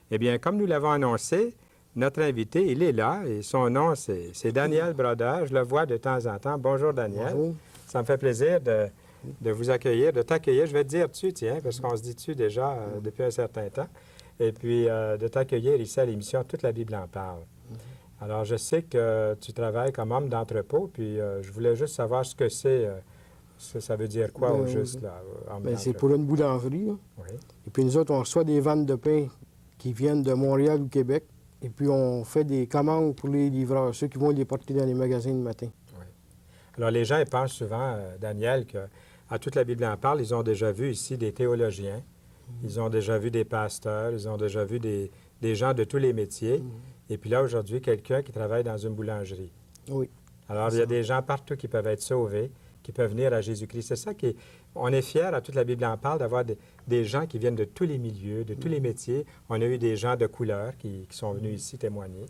Eh bien, comme nous l'avons annoncé, notre invité, il est là et son nom, c'est Daniel Brodeur. Je le vois de temps en temps. Bonjour, Daniel. Bonjour. Ça me fait plaisir de vous accueillir, de t'accueillir. Je vais te dire tu, tiens, parce qu'on se dit tu déjà depuis un certain temps. Et puis, de t'accueillir ici à l'émission Toute la Bible en parle. Alors, je sais que tu travailles comme homme d'entrepôt, puis je voulais juste savoir ce que c'est. Ça veut dire quoi au juste, là, homme C'est d'entrepôt? pour une boulangerie, là. Oui. Et puis nous autres, on reçoit des vannes de pain qui viennent de Montréal ou Québec. Et puis on fait des commandes pour les livreurs, ceux qui vont les porter dans les magasins le matin. Alors, les gens ils pensent souvent, Daniel, qu'à Toute la Bible en parle, ils ont déjà vu ici des théologiens, ils ont déjà vu des pasteurs, ils ont déjà vu des gens de tous les métiers. Et puis là, aujourd'hui, quelqu'un qui travaille dans une boulangerie. Oui. Alors, il y a des gens partout qui peuvent être sauvés, qui peuvent venir à Jésus-Christ. C'est ça qui est... On est fiers, à Toute la Bible en parle, d'avoir des gens qui viennent de tous les milieux, de tous les métiers. On a eu des gens de couleur qui sont venus ici témoigner.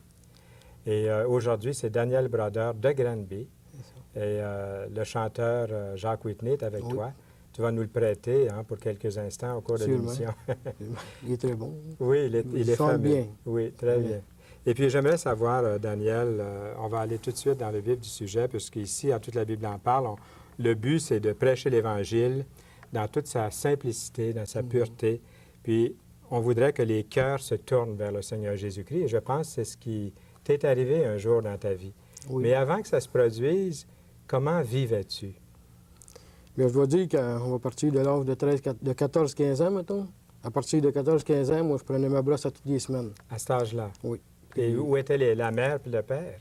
Et aujourd'hui, c'est Daniel Brodeur de Granby. Et le chanteur Jacques Whitney est avec toi. Tu vas nous le prêter pour quelques instants au cours de l'émission. Il est très bon. Oui, il est chante fameux. bien. Oui, très bien. Et puis, j'aimerais savoir, Daniel, on va aller tout de suite dans le vif du sujet, puisqu'ici, à Toute la Bible en parle, le but, c'est de prêcher l'Évangile dans toute sa simplicité, dans sa pureté. Puis, on voudrait que les cœurs se tournent vers le Seigneur Jésus-Christ. Et je pense que c'est ce qui t'est arrivé un jour dans ta vie. Oui. Mais avant que ça se produise, comment vivais-tu? Bien, je dois dire qu'on va partir de l'âge de 14-15 ans, mettons. À partir de 14-15 ans, moi, je prenais ma brosse à toutes les semaines. À cet âge-là? Oui. Et où étaient la mère et le père?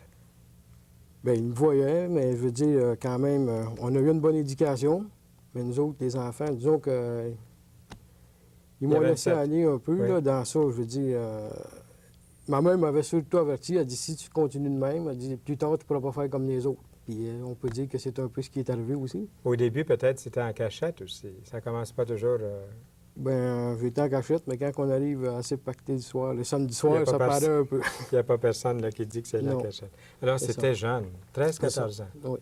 Bien, ils me voyaient, mais je veux dire, quand même, on a eu une bonne éducation. Mais nous autres, les enfants, disons que ils m'ont laissé aller un peu là, dans ça. Je veux dire, ma mère m'avait surtout averti. Elle dit, si tu continues de même, elle dit, plus tard, tu ne pourras pas faire comme les autres. Puis on peut dire que c'est un peu ce qui est arrivé aussi. Au début, peut-être, c'était en cachette aussi. Ça commence pas toujours... Bien, j'étais en cachette, mais quand on arrive assez pacté le soir, le samedi soir, ça paraît un peu. Il n'y a pas personne là, qui dit que c'est la cachette. Alors, c'était jeune, 13-14 ans. Oui.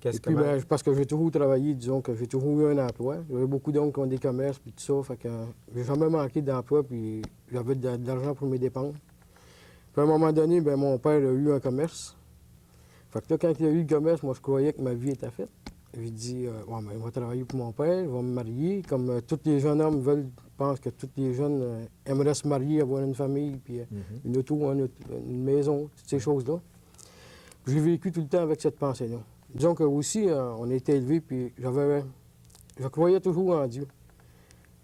Qu'est-ce Et puis, que... parce que j'ai toujours travaillé, disons que j'ai toujours eu un emploi. J'avais beaucoup d'oncles qui ont des commerces, puis tout ça. Fait que j'ai jamais manqué d'emploi, puis j'avais de l'argent pour mes dépenses. Puis à un moment donné, bien, mon père a eu un commerce. Fait que là, quand il a eu le commerce, moi, je croyais que ma vie était faite. J'ai dit, ouais, mais je vais travailler pour mon père, je vais me marier. Comme tous les jeunes hommes pensent que tous les jeunes aimeraient se marier, avoir une famille, puis une auto, une maison, toutes ces choses-là. J'ai vécu tout le temps avec cette pensée-là. Disons que aussi, on a été élevés, puis je croyais toujours en Dieu.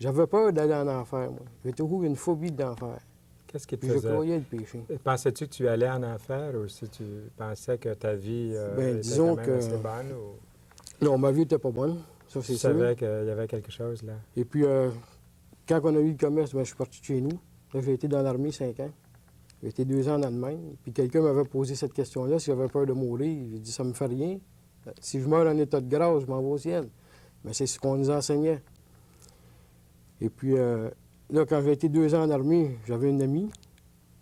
J'avais peur d'aller en enfer, moi. J'ai toujours une phobie de l'enfer. Qu'est-ce qui te Puis faisait... je croyais le péché. Pensais-tu que tu allais en enfer ou si tu pensais que ta vie était disons quand même assez bonne? Ou... Non, ma vie n'était pas bonne, ça c'est sûr. Tu savais qu'il y avait quelque chose là? Et puis, quand on a eu le commerce, bien, je suis parti de chez nous. Là, j'ai été dans l'armée 5 ans. J'ai été 2 ans en Allemagne. Puis quelqu'un m'avait posé cette question-là, si j'avais peur de mourir. J'ai dit, ça me fait rien. Si je meurs en état de grâce, je m'en vais au ciel. Mais c'est ce qu'on nous enseignait. Et puis, là, quand j'ai été 2 ans en armée, j'avais une amie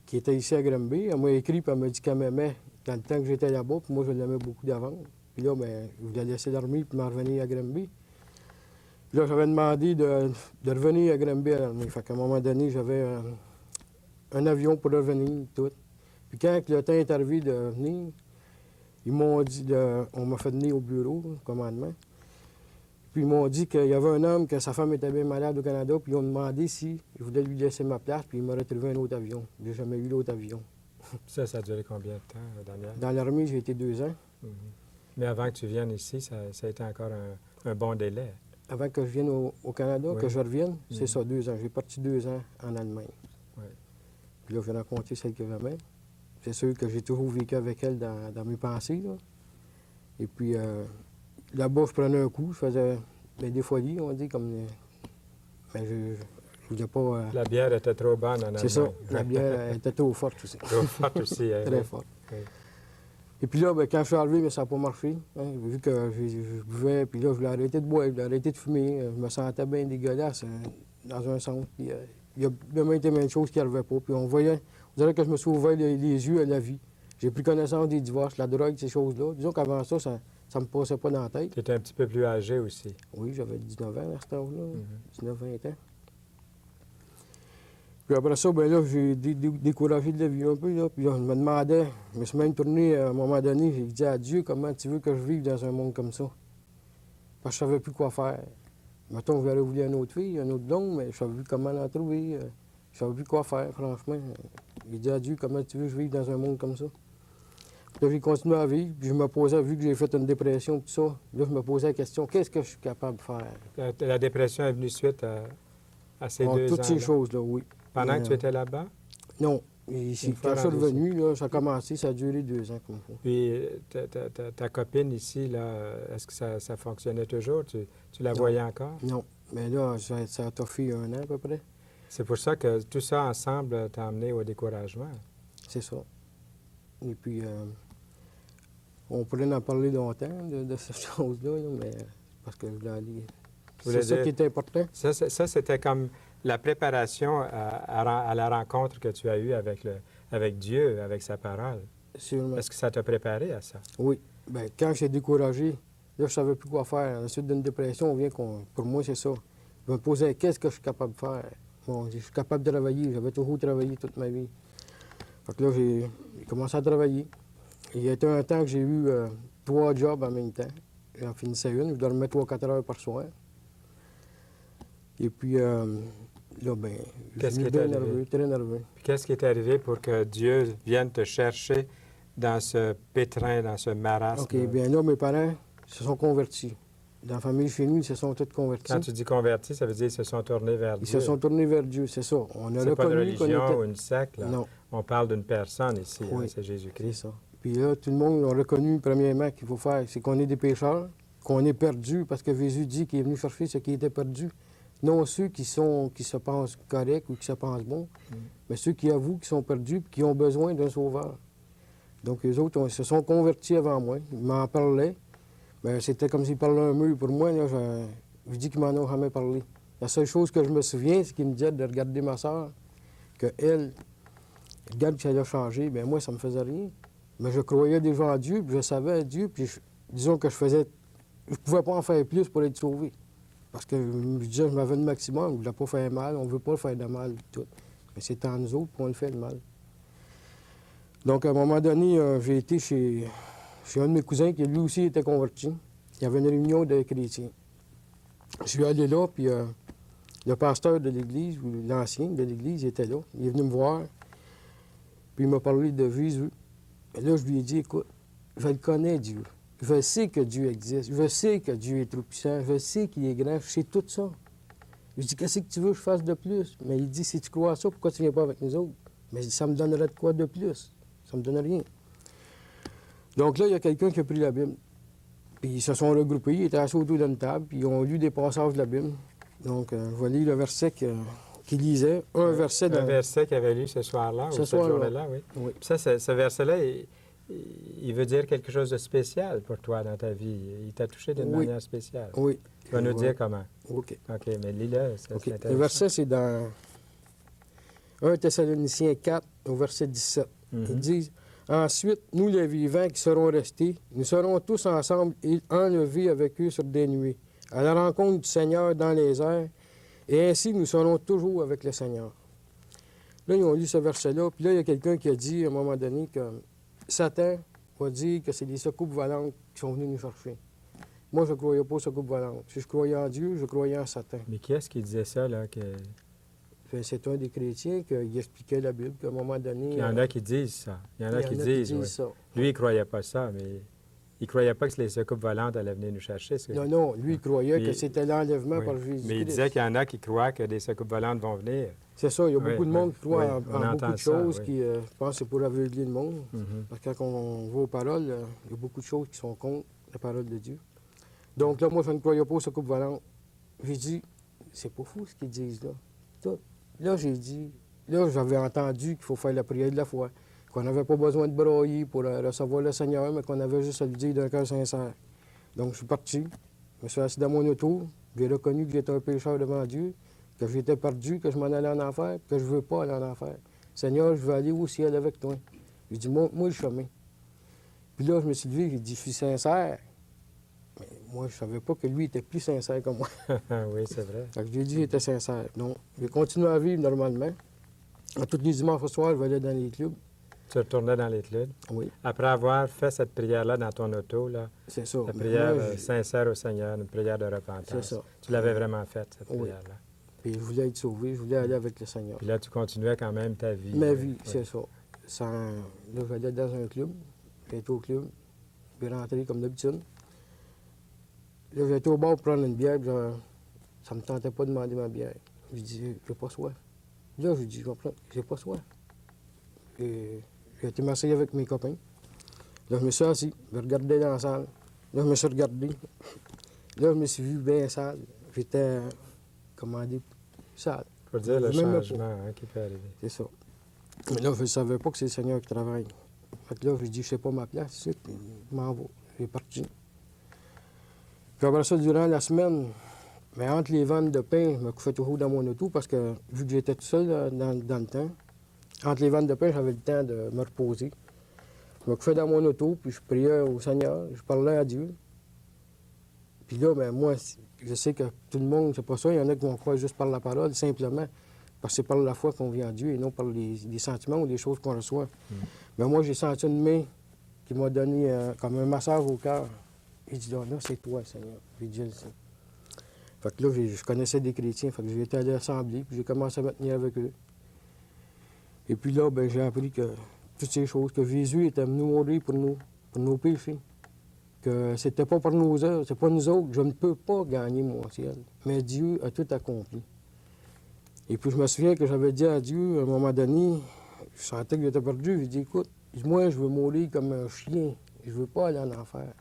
qui était ici à Granby. Elle m'a écrit, puis elle m'a dit qu'elle m'aimait dans le temps que j'étais là-bas. Puis moi, je l'aimais beaucoup d'avance. Puis là, bien, je voulais laisser l'armée puis m'en revenir à Granby. Puis là, j'avais demandé de revenir à Granby à l'armée. Fait qu'à un moment donné, j'avais un avion pour revenir, tout. Puis quand le temps est arrivé de venir, ils m'ont dit, on m'a fait venir au bureau, au commandement. Puis ils m'ont dit qu'il y avait un homme, que sa femme était bien malade au Canada, puis ils ont demandé si je voulais lui laisser ma place, puis il m'aurait trouvé un autre avion. J'ai jamais eu l'autre avion. Ça a duré combien de temps, Daniel? Dans l'armée, j'ai été 2 ans. Mais avant que tu viennes ici, ça a été encore un bon délai. Avant que je vienne au Canada, que je revienne, c'est ça, 2 ans. J'ai parti 2 ans en Allemagne. Oui. Puis là, j'ai rencontré celle que j'aimais. C'est sûr que j'ai toujours vécu avec elle dans mes pensées, là. Et puis, là-bas, je prenais un coup, je faisais des folies, on dit, comme... Mais je ne voulais pas... La bière était trop bonne en Allemagne. C'est ça, la bière était trop forte aussi. Trop forte aussi, hein? Très forte. Oui. Et puis là, bien, quand je suis arrivé, ça n'a pas marché. Hein, vu que je buvais, puis là, je voulais arrêter de boire, je voulais arrêter de fumer. Je me sentais bien dégueulasse dans un sens. Puis, il y a bien de choses qui n'arrivaient pas. Puis on dirait que je me suis ouvert les yeux à la vie. J'ai pris connaissance des divorces, la drogue, ces choses-là. Disons qu'avant ça ne me passait pas dans la tête. Tu étais un petit peu plus âgé aussi. Oui, j'avais 19 ans à cet âge-là, 19-20 ans. Puis après ça, ben là, j'ai découragé de la vie un peu, là. Puis là, je me demandais, je me suis même tourné à un moment donné, j'ai dit à Dieu, comment tu veux que je vive dans un monde comme ça? Parce que je savais plus quoi faire. Mettons, j'aurais voulu une autre fille, un autre don, mais je savais plus comment la trouver. Je savais plus quoi faire, franchement. J'ai dit à Dieu, comment tu veux que je vive dans un monde comme ça? Puis là, j'ai continué à vivre, puis je me posais, vu que j'ai fait une dépression, tout ça, là, je me posais la question, qu'est-ce que je suis capable de faire? La dépression est venue suite à ces Bon, 2 toutes ces ans-là. choses-là, oui. Pendant que tu étais là-bas? Non. Et ici, Une fois quand je suis rendu ici. revenu, là, ça a commencé, ça a duré 2 ans comme ça. Puis ta copine ici, là, est-ce que ça fonctionnait toujours? Tu la Non. voyais encore? Non. Mais là, ça a toffé 1 an à peu près. C'est pour ça que tout ça ensemble t'a amené au découragement. C'est ça. Et puis, on pourrait en parler longtemps de ces choses-là, là, mais parce que je voulais aller. voulais C'est ça dire- qui est important. Ça, c'était comme la préparation à la rencontre que tu as eue avec Dieu, avec sa parole. Sûrement. Est-ce que ça t'a préparé à ça? Oui. Bien, quand j'étais découragé, là, je ne savais plus quoi faire. Ensuite d'une dépression, on vient qu'on. Pour moi, c'est ça. Je me posais, qu'est-ce que je suis capable de faire? Bon, je suis capable de travailler. J'avais toujours travaillé toute ma vie. Fait que là, j'ai commencé à travailler. Il y a été un temps que j'ai eu 3 jobs en même temps. J'en finissais une. Je dormais 3-4 heures par soir. Et puis, là, ben, je Qu'est-ce suis qui est bien arrivé? nerveux, très nerveux. Puis qu'est-ce qui est arrivé pour que Dieu vienne te chercher dans ce pétrin, dans ce marasme? OK, bien là, mes parents se sont convertis. Dans la famille chez nous, ils se sont tous convertis. Quand tu dis converti, ça veut dire qu'ils se sont tournés vers Ils Dieu. se sont tournés vers Dieu, c'est ça. On a C'est pas une reconnu qu'on religion était... ou une secte, là. Non, On parle d'une personne ici, hein, Oui. c'est c'est Jésus-Christ. ça. Puis là, tout le monde a reconnu, premièrement, qu'il faut faire, c'est qu'on est des pécheurs, qu'on est perdus, parce que Jésus dit qu'il est venu chercher ceux qui étaient perdus. Non ceux qui se pensent corrects ou qui se pensent bons, mais ceux qui avouent qu'ils sont perdus et qui ont besoin d'un sauveur. Donc, les autres ils se sont convertis avant moi. Ils m'en parlaient. Mais c'était comme s'ils parlaient un mur. Pour moi, là, je dis qu'ils m'en ont jamais parlé. La seule chose que je me souviens, c'est qu'ils me disaient de regarder ma soeur, qu'elle, regarde que ça a changé. Bien, moi, ça me faisait rien. Mais je croyais déjà en Dieu, puis je savais à Dieu, puis disons que je pouvais pas en faire plus pour être sauvé. Parce que je disais, je m'avais le maximum, je ne voulais pas faire mal, on ne veut pas faire de mal, tout. Mais c'est en nous autres qu'on le fait le mal. Donc, à un moment donné, j'ai été chez un de mes cousins qui, lui aussi, était converti. Il y avait une réunion de chrétiens. Je suis allé là, puis le pasteur de l'église, ou l'ancien de l'église, il était là. Il est venu me voir, puis il m'a parlé de Jésus. Et là, je lui ai dit, écoute, je le connais, Dieu. Je sais que Dieu existe. Je sais que Dieu est tout-puissant. Je sais qu'il est grand. Je sais tout ça. Je dis, qu'est-ce que tu veux que je fasse de plus? Mais il dit, si tu crois à ça, pourquoi tu ne viens pas avec nous autres? Mais ça me donnerait de quoi de plus? Ça me donne rien. Donc là, il y a quelqu'un qui a pris la Bible. Puis ils se sont regroupés, ils étaient assis autour d'une table, puis ils ont lu des passages de la Bible. Donc, je vais lire le verset qu'il lisait. Un verset Un verset qu'il avait lu ce soir-là, Ce ou ce soir-là. journée-là, oui. Oui. Puis ça, ce verset-là, il veut dire quelque chose de spécial pour toi dans ta vie. Il t'a touché d'une Oui. manière spéciale. Oui. Tu vas nous Ouais. dire comment. OK. OK, mais lis-le, c'est OK. intéressant. Le verset, c'est dans 1 Thessaloniciens 4, au verset 17. Mhm. Ils disent, « Ensuite, nous les vivants qui serons restés, nous serons tous ensemble enlevés avec eux sur des nuées, à la rencontre du Seigneur dans les airs, et ainsi nous serons toujours avec le Seigneur. » Là, ils ont lu ce verset-là, puis là, il y a quelqu'un qui a dit à un moment donné que Satan va dire que c'est des soucoupes volantes qui sont venus nous chercher. Moi, je ne croyais pas aux soucoupes volantes. Si je croyais en Dieu, je croyais en Satan. Mais qui est-ce qui disait ça, là? C'est un des chrétiens qui expliquait la Bible, qu'à un moment donné... Il y en a qui disent ça. Il y en a qui disent, oui. ça. Lui, il ne croyait pas ça, mais il ne croyait pas que les soucoupes volantes allaient venir nous chercher. Non, non, lui, il croyait Mais- que c'était l'enlèvement Oui. par Jésus-Christ. Mais il disait qu'il y en a qui croient que des soucoupes volantes vont venir. C'est ça, il y a Oui, beaucoup de oui, monde qui croit oui, en on beaucoup entend de ça, choses oui. qui, je pense, que c'est pour aveugler le monde. Mhm. Parce que quand on va aux paroles, il y a beaucoup de choses qui sont contre la parole de Dieu. Donc là, moi, je ne croyais pas aux soucoupes volantes. J'ai dit, c'est pas fou ce qu'ils disent là. Tout. Là, j'ai dit, là, j'avais entendu qu'il faut faire la prière de la foi, qu'on n'avait pas besoin de broyer pour recevoir le Seigneur, mais qu'on avait juste à lui dire d'un cœur sincère. Donc, je suis parti, je me suis assis dans mon auto, j'ai reconnu que j'étais un pécheur devant Dieu, que j'étais perdu, que je m'en allais en enfer, que je ne veux pas aller en enfer. Seigneur, je veux aller au ciel avec toi. J'ai dit, moi le chemin. Puis là, je me suis levé, j'ai dit, je suis sincère. Mais moi, je ne savais pas que lui était plus sincère que moi. Oui, c'est vrai. Fait que je lui ai dit qu'il était sincère. Donc, j'ai continué à vivre normalement. Tous les dimanches au soir, je vais aller dans les clubs. Tu retournais dans les clubs. Oui, Après avoir fait cette prière-là dans ton auto, là, c'est ça. la Mais prière moi, sincère au Seigneur, une prière de c'est repentance. ça. Tu l'avais vraiment faite, cette Oui. prière-là. Puis je voulais être sauvé, je voulais aller avec le Seigneur. Puis là, tu continuais quand même ta vie. Ma là. vie, Oui. c'est ça. Là, j'allais dans un club, j'étais au club, puis rentrer comme d'habitude. Là, j'étais au bar pour prendre une bière, puis ça me tentait pas de demander ma bière. Je dis, j'ai pas soif. Là, je dis, je vais prendre, j'ai pas soif. Et j'ai été m'asseoir avec mes copains. Là, je me suis assis, je regardais dans la salle. Là, je me suis regardé. Là, je me suis vu bien sale. J'étais, comment dire, sale. Faut dire le Je m'aimais pas. changement hein, qui peut arriver. C'est ça. Mais là, je ne savais pas que c'est le Seigneur qui travaille. Fait que là, je dis, je sais pas ma place, ici, je m'en vais. J'ai parti. Puis après ça, durant la semaine, mais entre les ventes de pain, je me couchais toujours dans mon auto parce que, vu que j'étais tout seul là, dans le temps, entre les ventes de pain, j'avais le temps de me reposer. Je me couchais dans mon auto, puis je priais au Seigneur, je parlais à Dieu. Puis là, ben moi, je sais que tout le monde, c'est pas ça. Il y en a qui vont croire juste par la parole, simplement. Parce que c'est par la foi qu'on vient à Dieu et non par les sentiments ou les choses qu'on reçoit. Mais moi, j'ai senti une main qui m'a donné comme un massage au cœur. Il dit, là, c'est toi, Seigneur. J'ai dit, je le sais. Fait que là, je connaissais des chrétiens. Fait que j'ai été à l'assemblée, puis j'ai commencé à me tenir avec eux. Et puis là, ben, j'ai appris que toutes ces choses, que Jésus était venu mourir pour nous, pour nos péchés. Que c'était pas par nos œuvres, c'est pas nous autres. Je ne peux pas gagner mon ciel. Mais Dieu a tout accompli. Et puis je me souviens que j'avais dit à Dieu, à un moment donné, je sentais que j'étais perdu. J'ai dit, écoute, moi, je veux mourir comme un chien. Je veux pas aller en enfer.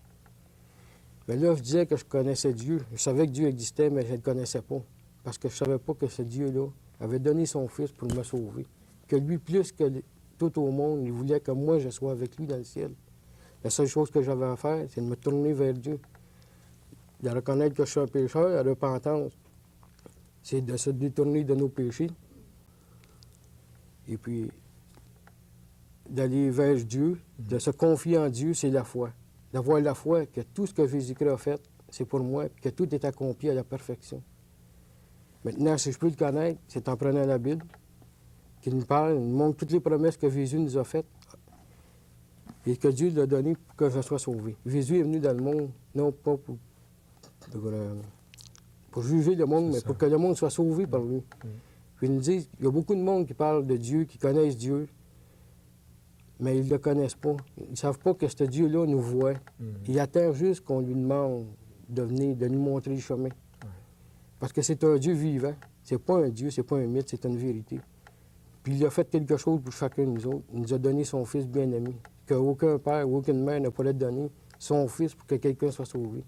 Mais là, je disais que je connaissais Dieu. Je savais que Dieu existait, mais je ne le connaissais pas. Parce que je savais pas que ce Dieu-là avait donné son Fils pour me sauver. Que lui, plus que tout au monde, il voulait que moi, je sois avec lui dans le ciel. La seule chose que j'avais à faire, c'est de me tourner vers Dieu. De reconnaître que je suis un pécheur, la repentance, c'est de se détourner de nos péchés. Et puis, d'aller vers Dieu, de se confier en Dieu, c'est la foi. D'avoir la foi que tout ce que Jésus-Christ a fait, c'est pour moi, puis que tout est accompli à la perfection. Maintenant, si je peux le connaître, c'est en prenant la Bible, qu'il nous parle, il nous montre toutes les promesses que Jésus nous a faites et que Dieu l'a donné pour que je sois sauvé. Jésus est venu dans le monde, non pas pour juger le monde, mais pour que le monde soit sauvé par lui. Puis il nous dit, il y a beaucoup de monde qui parle de Dieu, qui connaissent Dieu, mais ils ne le connaissent pas. Ils ne savent pas que ce Dieu-là nous voit. Il attend juste qu'on lui demande de venir, de nous montrer le chemin. Parce que c'est un Dieu vivant. C'est pas un Dieu, c'est pas un mythe, c'est une vérité. Puis il a fait quelque chose pour chacun de nous autres. Il nous a donné son Fils bien-aimé, qu'aucun père ou aucune mère n'a pas le donné, son Fils pour que quelqu'un soit sauvé.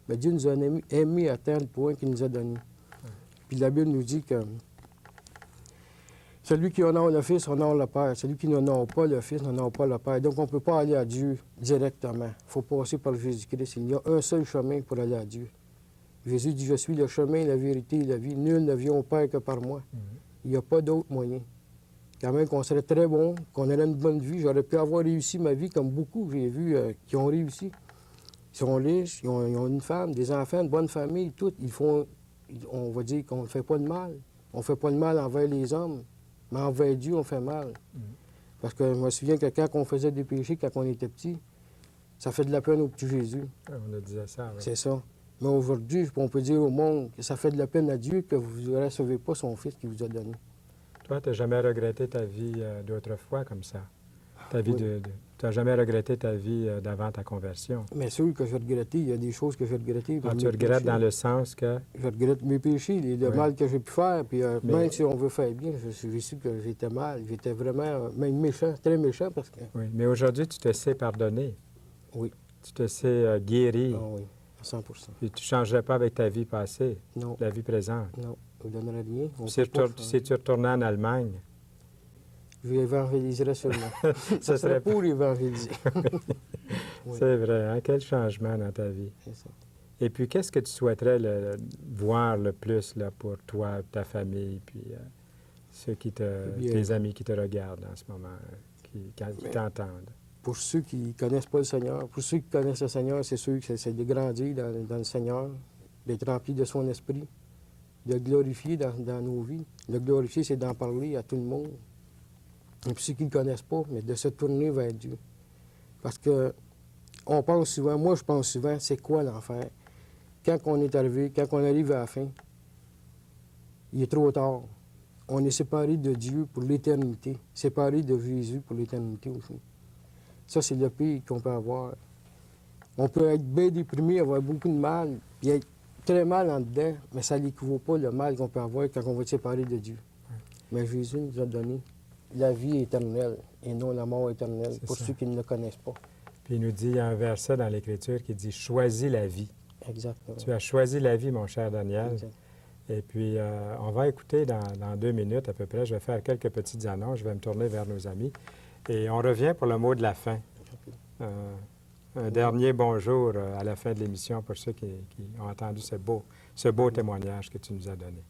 Mais Dieu nous a aimés à tel point qu'il nous a donné. Puis la Bible nous dit que celui qui honore le Fils honore le Père. Celui qui n'honore pas le Fils n'honore pas le Père. Donc on ne peut pas aller à Dieu directement. Il faut passer par Jésus-Christ. Il y a un seul chemin pour aller à Dieu. Jésus dit, je suis le chemin, la vérité et la vie. Nul ne vient au Père que par moi. Il n'y a pas d'autre moyen. Quand même qu'on serait très bon, qu'on aurait une bonne vie. J'aurais pu avoir réussi ma vie comme beaucoup que j'ai vu qui ont réussi. Ils sont riches, ils ont une femme, des enfants, une bonne famille, tout. On va dire qu'on ne fait pas de mal. On ne fait pas de mal envers les hommes, mais envers Dieu, on fait mal. Parce que je me souviens que quand on faisait des péchés, quand on était petit, ça fait de la peine au petit Jésus. On a dit ça, oui. C'est ça. Mais aujourd'hui, on peut dire au monde que ça fait de la peine à Dieu que vous ne recevez pas son Fils qu'il vous a donné. Toi, tu n'as jamais regretté ta vie d'autrefois comme ça? Ta vie Oui. Tu n'as jamais regretté ta vie d'avant ta conversion? Mais sûr que je regrettais, il y a des choses que j'ai regrettées. Ah, tu regrettes dans le sens que... Je regrette mes péchés, le Oui. mal que j'ai pu faire. Puis Mais- même si on veut faire bien, j'ai su que j'étais mal. J'étais vraiment même méchant, très méchant parce que... Oui, mais aujourd'hui, tu te sais pardonner. Oui. Tu te sais guéri. Ah oui, à 100 Puis tu ne changerais pas avec ta vie passée, Non, la vie présente. non, je ne donnerais rien. On Si peut pas si tu retournais en Allemagne, Je évangéliserais seulement. ce Ça serait serait... pour évangéliser. Oui. C'est vrai, hein? Quel changement dans ta vie. C'est ça. Et puis, qu'est-ce que tu souhaiterais voir le plus là, pour toi, ta famille, puis ceux Bien. tes amis qui te regardent en ce moment, qui Mais- t'entendent? Pour ceux qui ne connaissent pas le Seigneur, pour ceux qui connaissent le Seigneur, c'est sûr que c'est de grandir dans le Seigneur, d'être rempli de son esprit, de glorifier dans nos vies. Le glorifier, c'est d'en parler à tout le monde. et puis ceux qui ne le connaissent pas, mais de se tourner vers Dieu. Parce que on pense souvent, moi je pense souvent, c'est quoi l'enfer? Quand on est arrivé, quand on arrive à la fin, il est trop tard. On est séparé de Dieu pour l'éternité, séparé de Jésus pour l'éternité aussi. Ça, c'est le pire qu'on peut avoir. On peut être bien déprimé, avoir beaucoup de mal, puis être très mal en dedans, mais ça n'équivaut pas le mal qu'on peut avoir quand on va être séparé de Dieu. Mais Jésus nous a donné la vie éternelle et non la mort éternelle, C'est pour ça. ceux qui ne le connaissent pas. Puis il nous dit, il y a un verset dans l'Écriture qui dit « Choisis la vie ». Exactement. Tu as choisi la vie, mon cher Daniel. Exact. Et puis, on va écouter dans 2 minutes à peu près. Je vais faire quelques petites annonces. Je vais me tourner vers nos amis. Et on revient pour le mot de la fin. Un dernier bonjour à la fin de l'émission pour ceux qui ont entendu ce beau témoignage que tu nous as donné.